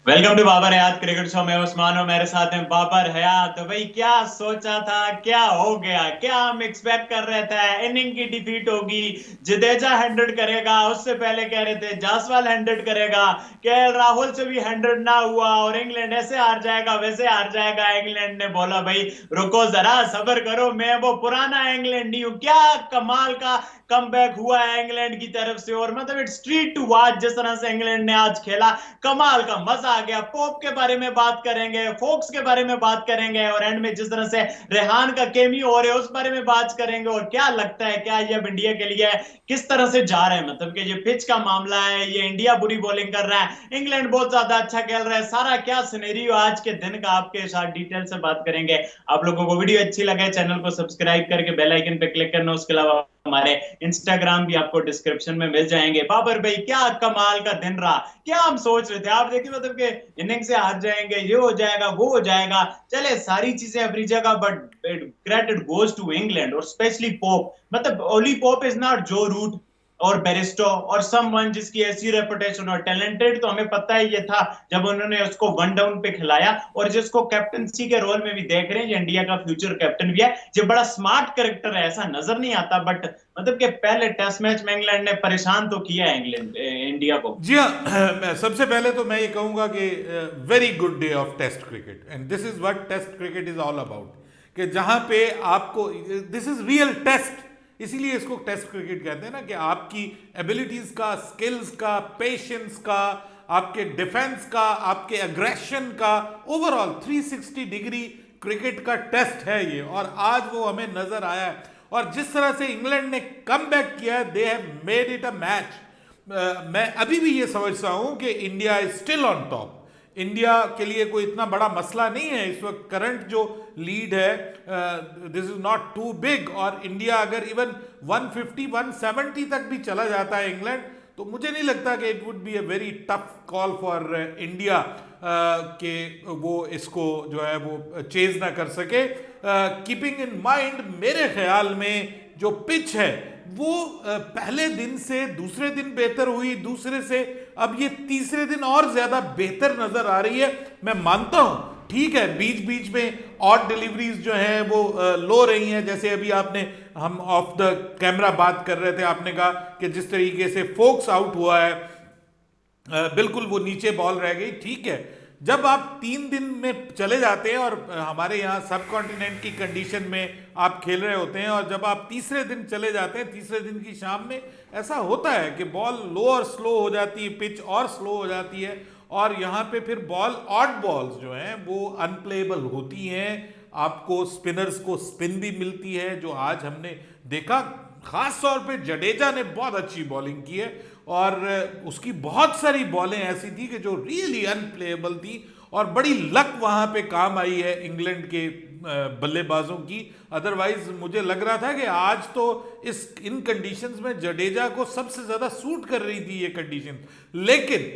Welcome to Babar Hayat cricket show में उस्मान और मेरे साथ हैं बाबर हयात। तो भाई क्या सोचा था, क्या हो गया, क्या हम एक्सपेक्ट कर रहे थे इनिंग की डिफीट होगी, जडेजा 100 करेगा, उससे पहले कह रहे थे जायसवाल 100 करेगा, केएल राहुल से भी 100 ना हुआ और इंग्लैंड ऐसे हार जाएगा वैसे हार जाएगा। इंग्लैंड ने बोला भाई रुको जरा सब्र करो, मैं वो पुराना इंग्लैंड नहीं हूँ। क्या कमाल का कमबैक हुआ है इंग्लैंड की तरफ से, और मतलब इट्स ट्रीट टू वॉच जिस तरह से इंग्लैंड ने आज खेला। कमाल का मजा आ गया। पोप के बारे में बात करेंगे, फोक्स के बारे में बात करेंगे, और एंड में जिस तरह से रेहान का केमियो हो रहे है उस बारे में बात करेंगे। और क्या लगता है क्या ये अब इंडिया के लिए किस तरह से जा रहे हैं, मतलब कि ये पिच का मामला है, ये इंडिया बुरी बॉलिंग कर रहा है, इंग्लैंड बहुत ज्यादा अच्छा खेल रहा है, सारा क्या सिनेरियो आज के दिन का आपके साथ डिटेल से बात करेंगे। आप लोगों को वीडियो अच्छी लगे चैनल को सब्सक्राइब करके बेल आइकन पे क्लिक करना। उसके अलावा हमारे इंस्टाग्राम भी आपको डिस्क्रिप्शन में मिल जाएंगे। बाबर भाई क्या कमाल का दिन रहा, क्या हम सोच रहे थे, आप देखिए मतलब कि इनिंग से हार जाएंगे, ये हो जाएगा वो हो जाएगा, चले सारी चीजें अपनी जगह, but credit goes to England और स्पेशली पोप। मतलब Ollie Pope is not Joe Root और बेरिस्टो और समवन जिसकी ऐसी रेपुटेशन और टैलेंटेड, तो हमें पता ही ये था जब उन्होंने उसको वन डाउन पे खिलाया, और जिसको कैप्टनसी के रोल में भी देख रहे हैं, ये इंडिया का फ्यूचर कैप्टन भी है, ये बड़ा स्मार्ट करेक्टर है, ऐसा नजर नहीं आता, बट मतलब कि पहले टेस्ट मैच में इंग्लैंड ने परेशान तो किया है इंग्लैंड इंडिया को। जी हाँ। सबसे पहले तो मैं ये कहूँगा कि very good day of test cricket and this is what test cricket is all about. कि जहाँ पे आपको दिस इज रियल टेस्ट, इसीलिए इसको टेस्ट क्रिकेट कहते हैं ना, कि आपकी एबिलिटीज का, स्किल्स का, पेशेंस का, आपके डिफेंस का, आपके अग्रेशन का, ओवरऑल 360 डिग्री क्रिकेट का टेस्ट है ये। और आज वो हमें नजर आया है। और जिस तरह से इंग्लैंड ने कम बैक किया है, they have made it a match. मैं अभी भी ये समझता हूं कि India is still on top. India के लिए कोई इतना बड़ा मसला नहीं है इस वक्त। करंट जो लीड है, this is not too big. और इंडिया अगर इवन 150 170 तक भी चला जाता है इंग्लैंड, तो मुझे नहीं लगता कि it would be a very tough call for India कि वो इसको जो है वो चेज ना कर सके। कीपिंग इन माइंड, मेरे ख्याल में जो पिच है वो पहले दिन से दूसरे दिन बेहतर हुई, दूसरे से अब ये तीसरे दिन और ज्यादा बेहतर नजर आ रही है। मैं मानता हूं ठीक है, बीच बीच में ऑड डिलीवरीज जो हैं वो लो रही हैं। जैसे अभी आपने, हम ऑफ द कैमरा बात कर रहे थे, आपने कहा कि जिस तरीके से फोक्स आउट हुआ है, बिल्कुल वो नीचे बॉल रह गई। ठीक है, जब आप 3 दिन में चले जाते हैं और हमारे यहाँ सब कॉन्टिनेंट की कंडीशन में आप खेल रहे होते हैं, और जब आप तीसरे दिन चले जाते हैं, तीसरे दिन की शाम में ऐसा होता है कि बॉल लो और स्लो हो जाती है, पिच और स्लो हो जाती है, और यहाँ पे फिर बॉल, ऑड बॉल्स जो हैं वो अनप्लेएबल होती हैं। आपको स्पिनर्स को स्पिन भी मिलती है, जो आज हमने देखा। खास तौर पे जडेजा ने बहुत अच्छी बॉलिंग की है, और उसकी बहुत सारी बॉलें ऐसी थी कि जो रियली अनप्लेएबल थी, और बड़ी लक वहां पे काम आई है इंग्लैंड के बल्लेबाजों की। अदरवाइज मुझे लग रहा था कि आज तो इन कंडीशंस में जडेजा को सबसे ज्यादा सूट कर रही थी ये कंडीशन। लेकिन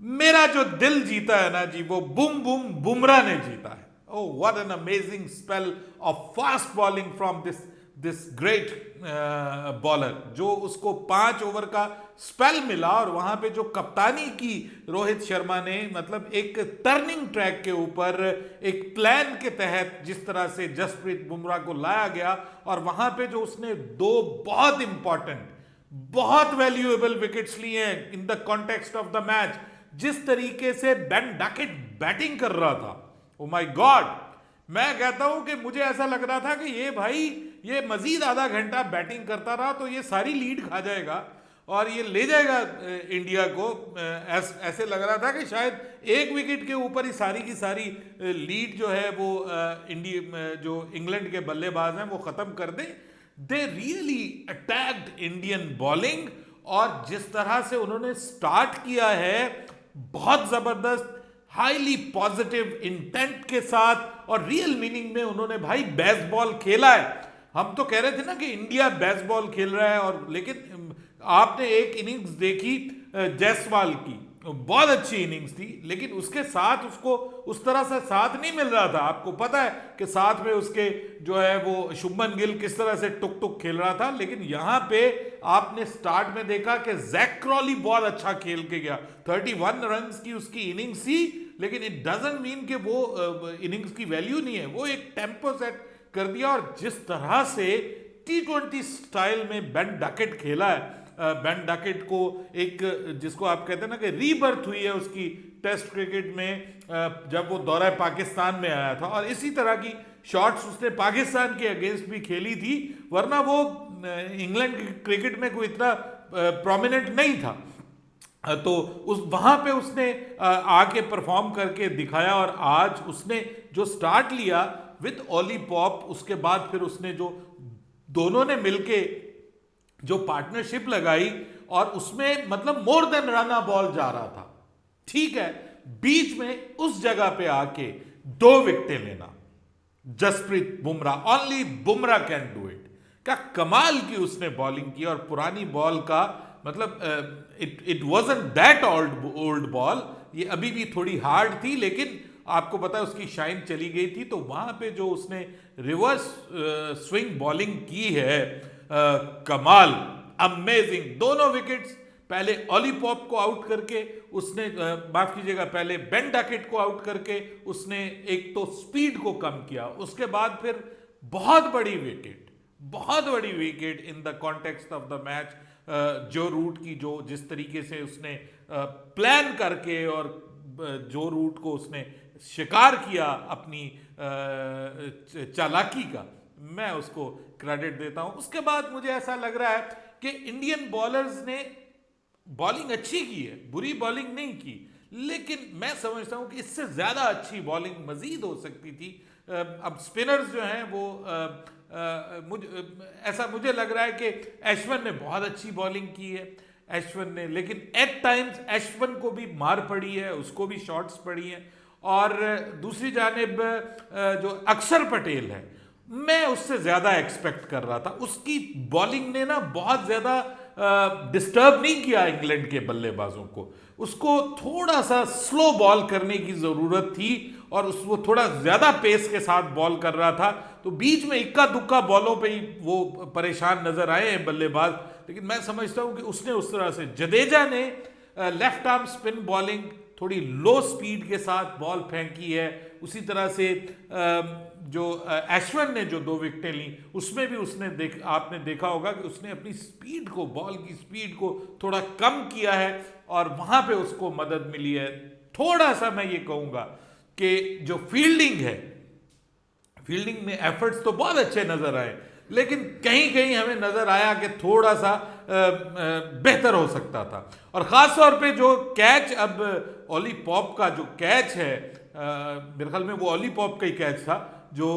मेरा जो दिल जीता है ना जी, वो बुम बुम बुमराह ने जीता है। Oh what an amazing spell of fast bowling from this this great bowler, जो उसको 5 ओवर का स्पेल मिला, और वहां पे जो कप्तानी की रोहित शर्मा ने, मतलब एक टर्निंग ट्रैक के ऊपर एक प्लान के तहत जिस तरह से जसप्रीत बुमराह को लाया गया, और वहां पे जो उसने 2 बहुत इंपॉर्टेंट, बहुत वैल्यूएबल विकेट्स लिए हैं in the context of the match. जिस तरीके से बेन डकेट बैटिंग कर रहा था, ओ माय गॉड, मैं कहता हूं कि मुझे ऐसा लग रहा था कि ये भाई, ये मजीद आधा घंटा बैटिंग करता रहा तो ये सारी लीड खा जाएगा और ये ले जाएगा इंडिया को। ऐसे लग रहा था कि शायद 1 विकेट के ऊपर ही सारी की सारी लीड जो है वो इंडिया, जो इंग्लैंड के बल्लेबाज हैं वो खत्म कर दे। They really attacked Indian bowling, और जिस तरह से उन्होंने स्टार्ट किया है, बहुत जबरदस्त, हाईली पॉजिटिव इंटेंट के साथ, और रियल मीनिंग में उन्होंने भाई बेसबॉल खेला है। हम तो कह रहे थे ना कि इंडिया बेसबॉल खेल रहा है, और लेकिन आपने एक इनिंग्स देखी जायसवाल की, बहुत अच्छी इनिंग्स थी, लेकिन उसके साथ उसको उस तरह से साथ नहीं मिल रहा था। आपको पता है कि साथ में उसके जो है वो शुभमन गिल किस तरह से टुक टुक खेल रहा था। लेकिन यहां पे आपने स्टार्ट में देखा कि जैक क्रॉली बहुत अच्छा खेल के गया, 31 रन की उसकी इनिंग्स थी, लेकिन इट डजंट मीन कि वो इनिंग्स की वैल्यू नहीं है। वो एक टेम्पो सेट कर दिया, और जिस तरह से T20 स्टाइल में बेन डकेट खेला है, बेन डकेट को एक, जिसको आप कहते हैं ना कि रीबर्थ हुई है उसकी टेस्ट क्रिकेट में, जब वो दौरा पाकिस्तान में आया था, और इसी तरह की शॉट्स उसने पाकिस्तान के अगेंस्ट भी खेली थी, वरना वो इंग्लैंड क्रिकेट में कोई इतना प्रोमिनेंट नहीं था। तो उस वहां पे उसने आके परफॉर्म करके दिखाया, और आज उसने जो स्टार्ट लिया विद ओली पॉप, उसके बाद फिर उसने जो दोनों ने मिलके जो पार्टनरशिप लगाई, और उसमें मतलब more than run a ball जा रहा था। ठीक है, बीच में उस जगह पे आके 2 विकेटें लेना, Jasprit Bumrah, only Bumrah can do it. क्या कमाल की उसने बॉलिंग की, और पुरानी बॉल का मतलब it wasn't that old ball, ये अभी भी थोड़ी हार्ड थी, लेकिन आपको पता है उसकी शाइन चली गई थी। तो वहां पे जो उसने रिवर्स स्विंग बॉलिंग की है, कमाल, अमेजिंग। दोनों विकेट्स, पहले ओली पॉप को आउट करके उसने, माफ कीजिएगा, पहले बेन डकेट को आउट करके उसने एक तो स्पीड को कम किया, उसके बाद फिर बहुत बड़ी wicket in the context of the match, जो रूट की, जो जिस तरीके से उसने प्लान करके और जो रूट को उसने शिकार किया अपनी चालाकी का, मैं उसको क्रेडिट देता हूं। उसके बाद मुझे ऐसा लग रहा है कि इंडियन बॉलर्स ने बॉलिंग अच्छी की है, बुरी बॉलिंग नहीं की, लेकिन मैं समझता हूं कि इससे ज्यादा अच्छी बॉलिंग मजीद हो सकती थी। अब स्पिनर्स जो हैं वो मुझे लग रहा है कि अश्विन ने बहुत अच्छी बॉलिंग की है, अश्विन ने, लेकिन एट टाइम्स अश्विन को भी मार पड़ी है, उसको भी शॉट्स पड़ी हैं। और दूसरी जानिब जो अक्षर पटेल है, मैं उससे ज्यादा एक्सपेक्ट कर रहा था। उसकी बॉलिंग ने ना बहुत ज्यादा डिस्टर्ब नहीं किया इंग्लैंड के बल्लेबाजों को, उसको थोड़ा सा स्लो बॉल करने की जरूरत थी, और वो थोड़ा ज्यादा पेस के साथ बॉल कर रहा था, तो बीच में इक्का दुक्का बॉलों पे ही वो परेशान नजर आए हैं बल्लेबाज। लेकिन मैं समझता हूं कि उसने उस तरह से, जडेजा ने लेफ्ट आर्म स्पिन बॉलिंग थोड़ी लो स्पीड के साथ बॉल फेंकी है, उसी तरह से जो अश्विन ने जो 2 विकेटें ली, उसमें भी उसने आपने देखा होगा कि उसने अपनी स्पीड को, बॉल की स्पीड को थोड़ा कम किया है, और वहां पे उसको मदद मिली है। थोड़ा सा मैं ये कहूंगा कि जो फील्डिंग है, फील्डिंग में एफर्ट्स तो बहुत अच्छे नजर आए, लेकिन कहीं कहीं हमें नजर आया कि थोड़ा सा बेहतर हो सकता था। और खास तौर पे जो कैच, अब ओली पॉप का जो कैच है, मेरे ख्याल में वो ओली पॉप का ही कैच था, जो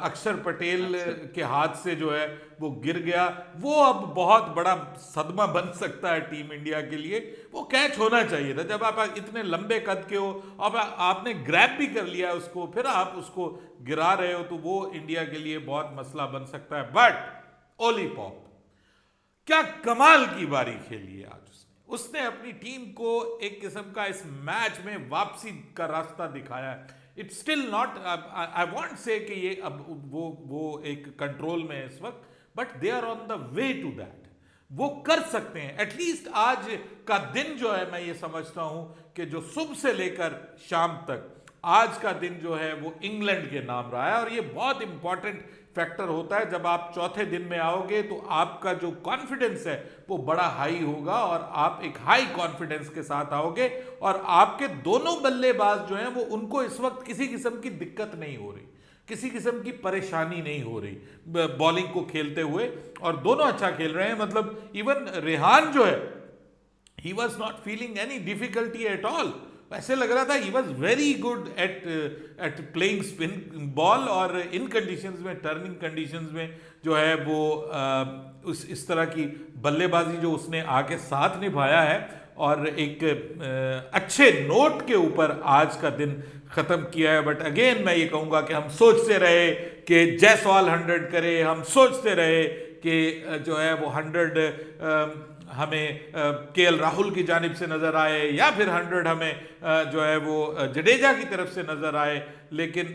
अक्षर पटेल के हाथ से जो है वो गिर गया, वो अब बहुत बड़ा सदमा बन सकता है टीम इंडिया के लिए। वो कैच होना चाहिए था, जब आप इतने लंबे कद के हो, अब आपने ग्रैब भी कर लिया उसको, फिर आप उसको गिरा रहे हो, तो वो इंडिया के लिए बहुत मसला बन सकता है। बट ओली पॉप क्या कमाल की बारी खेली है आज उसने अपनी टीम को एक किस्म का इस मैच में वापसी का रास्ता दिखाया है। It's still not, I want say कि ये अब वो एक कंट्रोल में है इस वक्त, but they are on the way to that. वो कर सकते हैं। एटलीस्ट आज का दिन जो है, मैं ये समझता हूं कि जो सुबह से लेकर शाम तक, आज का दिन जो है वो इंग्लैंड के नाम रहा है, और ये बहुत इंपॉर्टेंट फैक्टर होता है। जब आप चौथे दिन में आओगे तो आपका जो कॉन्फिडेंस है वो बड़ा हाई होगा, और आप एक हाई कॉन्फिडेंस के साथ आओगे, और आपके दोनों बल्लेबाज जो हैं वो, उनको इस वक्त किसी किस्म की दिक्कत नहीं हो रही, किसी किस्म की परेशानी नहीं हो रही बॉलिंग को खेलते हुए, और दोनों अच्छा खेल रहे हैं। मतलब इवन रेहान जो है, he was not feeling any difficulty at all. ऐसे लग रहा था he was very good at playing spin ball, और इन कंडीशंस में, टर्निंग कंडीशंस में जो है वो इस तरह की बल्लेबाजी जो उसने आके साथ निभाया है, और एक अच्छे नोट के ऊपर आज का दिन खत्म किया है। बट अगेन मैं ये कहूँगा कि हम सोचते रहे कि जयसवाल 100 करे, हम सोचते रहे कि जो है वो 100 हमें केएल राहुल की जानिब से नजर आए, या फिर 100 हमें जो है वो जडेजा की तरफ से नजर आए, लेकिन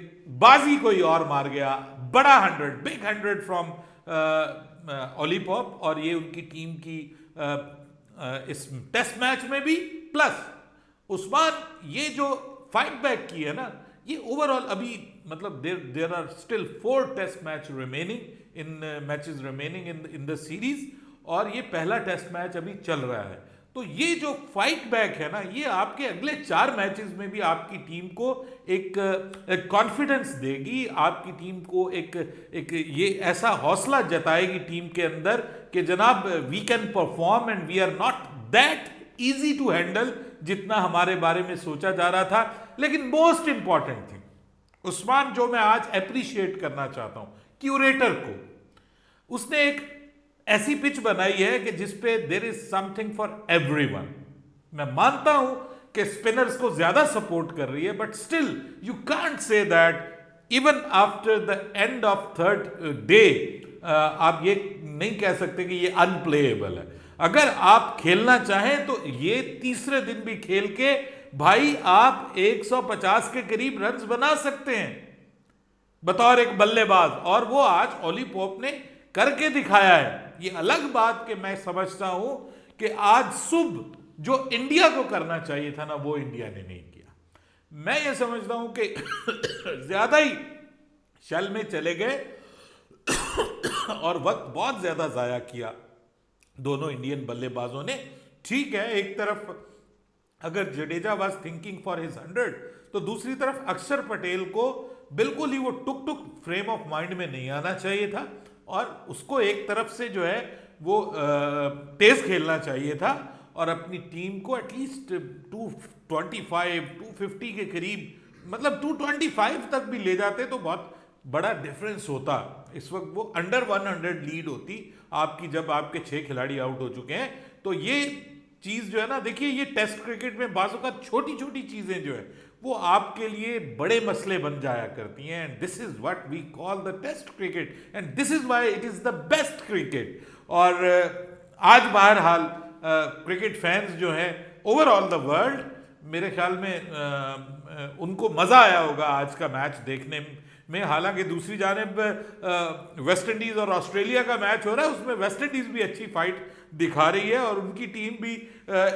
बाजी कोई और मार गया। बड़ा 100, बिग 100 फ्रॉम ओली पॉप, और ये उनकी टीम की इस टेस्ट मैच में भी, प्लस उस्मान ये जो फाइट बैक की है ना, ये ओवरऑल अभी मतलब there are still 4 test match remaining in matches remaining in the series, और ये पहला टेस्ट मैच अभी चल रहा है। तो ये जो फाइट बैक है ना, ये आपके अगले 4 मैचेस में भी आपकी टीम को एक कॉन्फिडेंस देगी, आपकी टीम को एक ये ऐसा हौसला जताएगी टीम के अंदर कि जनाब we can perform and we are not that easy to handle जितना हमारे बारे में सोचा जा रहा था। लेकिन मोस्ट इंपॉर्टेंट थिंग उस्मान, जो मैं आज अप्रिशिएट करना चाहता हूं क्यूरेटर को, उसने एक ऐसी पिच बनाई है कि जिसपे there is something for everyone. मैं मानता हूं कि स्पिनर्स को ज्यादा सपोर्ट कर रही है, but still you can't say that even after the end of 3rd day आप ये नहीं कह सकते कि ये अनप्लेएबल है। अगर आप खेलना चाहें तो ये तीसरे दिन भी खेल के भाई आप 150 के करीब रन्स बना सकते हैं बतौर एक बल्लेबाज, और वो आज ओली पॉप ने करके दिखाया है। ये अलग बात कि मैं समझता हूं कि आज सुबह जो इंडिया को करना चाहिए था ना, वो इंडिया ने नहीं किया। मैं ये समझता हूं कि ज्यादा ही शल में चले गए और वक्त बहुत ज्यादा जाया किया दोनों इंडियन बल्लेबाजों ने। ठीक है, एक तरफ अगर Jadeja was thinking for his 100, तो दूसरी तरफ अक्षर पटेल को बिल्कुल ही वो टुक टुक फ्रेम ऑफ माइंड में नहीं आना चाहिए था, और उसको एक तरफ से जो है वो तेज खेलना चाहिए था, और अपनी टीम को एटलीस्ट 225 250 के करीब, मतलब 225 तक भी ले जाते तो बहुत बड़ा डिफरेंस होता। इस वक्त वो अंडर 100 लीड होती आपकी, जब आपके 6 खिलाड़ी आउट हो चुके हैं। तो ये चीज जो है ना, देखिए ये टेस्ट क्रिकेट में बाजों का छोटी छोटी चीजें जो है वो आपके लिए बड़े मसले बन जाया करती हैं, and this is what we call the test cricket, and this is why it is the best cricket. और आज बहरहाल क्रिकेट फैंस जो हैं ओवरऑल द वर्ल्ड, मेरे ख्याल में उनको मजा आया होगा आज का मैच देखने में। हालांकि दूसरी जानिब वेस्ट इंडीज और ऑस्ट्रेलिया का मैच हो रहा है, उसमें वेस्ट इंडीज भी अच्छी फाइट दिखा रही है और उनकी टीम भी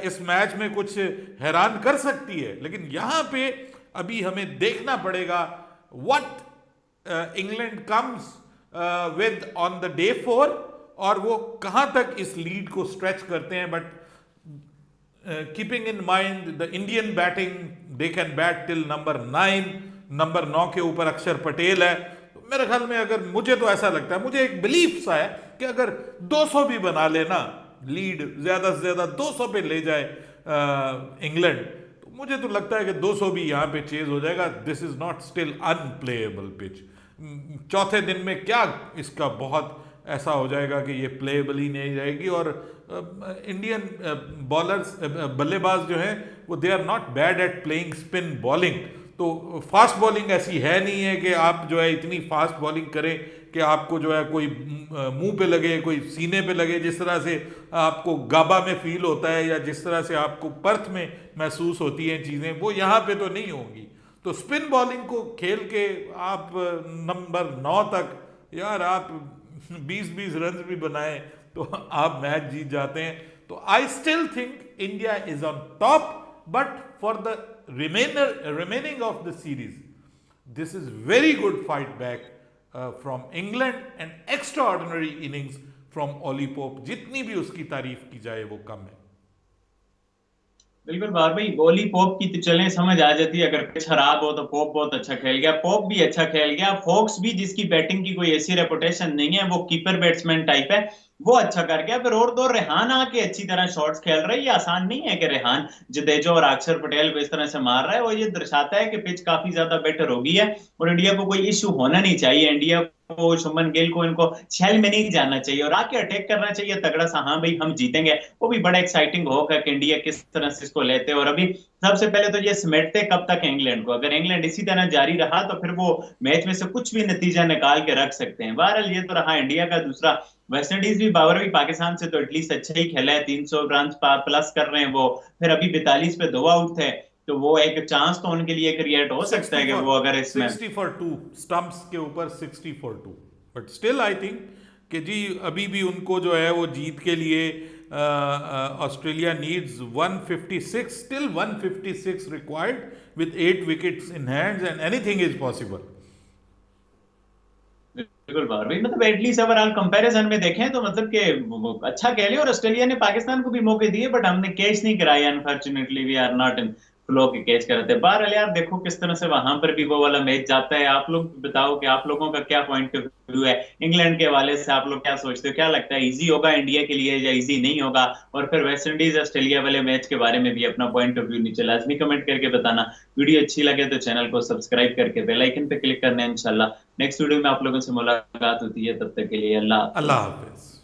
इस मैच में कुछ हैरान कर सकती है। लेकिन यहां पे अभी हमें देखना पड़ेगा what England comes with on the day 4, और वो कहां तक इस लीड को स्ट्रेच करते हैं। But keeping in mind the Indian batting, they can bat till number 9, number 9 के ऊपर अक्षर पटेल है। तो मेरे ख्याल में, अगर मुझे तो ऐसा लगता है, मुझे एक बिलीफ सा है कि अगर 200 भी बना लेना, लीड ज्यादा से ज्यादा 200 पे ले जाए इंग्लैंड, तो मुझे तो लगता है कि 200 भी यहां पे चेज हो जाएगा। This is not still unplayable pitch. चौथे दिन में क्या इसका बहुत ऐसा हो जाएगा कि ये प्लेएबल ही नहीं रहेगी। और इंडियन बॉलर्स, बल्लेबाज जो हैं वो they are not bad at playing spin bowling. तो फास्ट बॉलिंग ऐसी है नहीं है कि आप जो है इतनी फास्ट बॉलिंग करें कि आपको जो है कोई मुंह पे लगे, कोई सीने पे लगे, जिस तरह से आपको गाबा में फील होता है या जिस तरह से आपको पर्थ में महसूस होती हैं चीज़ें, वो यहाँ पे तो नहीं होंगी। तो स्पिन बॉलिंग को खेल के आप नंबर 9 तक, यार आप 20-20 रन भी बनाए तो आप मैच जीत जाते हैं। तो I still think India is on top, but for the remaining of the series, this is very good fight back from England, and extraordinary innings from Ollie Pope। जितनी भी उसकी तारीफ की जाए वो कम है। बिल्कुल बार भाई, ओली पोप की तो चलें समझ आ जाती है, अगर पिच खराब हो तो पोप बहुत अच्छा खेल गया, पोप भी अच्छा खेल गया, फोक्स भी जिसकी बैटिंग की कोई ऐसी रेपुटेशन नहीं है, वो कीपर बैट्समैन टाइप है, वो अच्छा कर गया। फिर और 2 रेहान आके अच्छी तरह शॉट्स खेल रहे हैं। ये आसान नहीं है कि रेहान जडेजा और अक्षर पटेल को इस तरह से मार रहा है। वो ये दर्शाता है कि पिच काफी ज्यादा बेटर हो गई है और इंडिया को कोई इश्यू होना नहीं चाहिए। इंडिया को, शुभमन गिल को, इनको छल में नहीं जाना चाहिए और आके अटैक करना चाहिए तगड़ा सा। हाँ भाई हम जीतेंगे, वो भी बड़ा एक्साइटिंग होगा कि इंडिया किस तरह से इसको लेते। और अभी सबसे पहले तो ये समेटते कब तक इंग्लैंड को। अगर इंग्लैंड इसी तरह जारी रहा तो फिर वो मैच में से कुछ भी नतीजा निकाल के रख सकते हैं। बहरहाल ये तो रहा इंडिया का दूसरा वेस्ट इंडीज भी, बाबर भी पाकिस्तान से तो एटलीस्ट अच्छा ही खेला है, 300 रन प्लस कर रहे हैं वो। फिर अभी 42 पे 2 आउट थे, तो वो एक चांस तो उनके लिए क्रिएट हो सकता 60 है कि फॉर वो अगर इसमें 60 फॉर 2 स्टंप्स के ऊपर 60 for 2, but still I think कि जी अभी भी उनको जो है वो जीत के लिए Australia needs 156, still 156 required with 8 wickets in hands and anything is possible. बिल्कुल बार भाई, मतलब एटलीस्ट अगर आप कंपैरिजन में देखें तो मतलब कि अच्छा खेले, और ऑस्ट्रेलिया ने पाकिस्तान को भी मौके दिए, बट हमने कैच नहीं कराए, unfortunately we are not in flow के कैच कराते। बहरहाल यार देखो किस तरह से वहां पर भी वो वाला मैच जाता है। आप लोग बताओ कि आप लोगों का क्या पॉइंट ऑफ व्यू है इंग्लैंड के हवाले से, आप लोग क्या सोचते हो, क्या लगता है इजी होगा इंडिया के लिए या इजी नहीं होगा? और फिर वेस्ट इंडीज ऑस्ट्रेलिया वाले मैच के बारे में भी अपना पॉइंट ऑफ व्यू नीचे लाजमी कमेंट करके बताना। वीडियो अच्छी लगे तो चैनल को सब्सक्राइब करके बेल आइकन पे क्लिक करना है। इंशाल्लाह नेक्स्ट वीडियो में आप लोगों से मुलाकात होती है, तब तक के लिए अल्लाह अल्लाह हाफिज। हाफिज।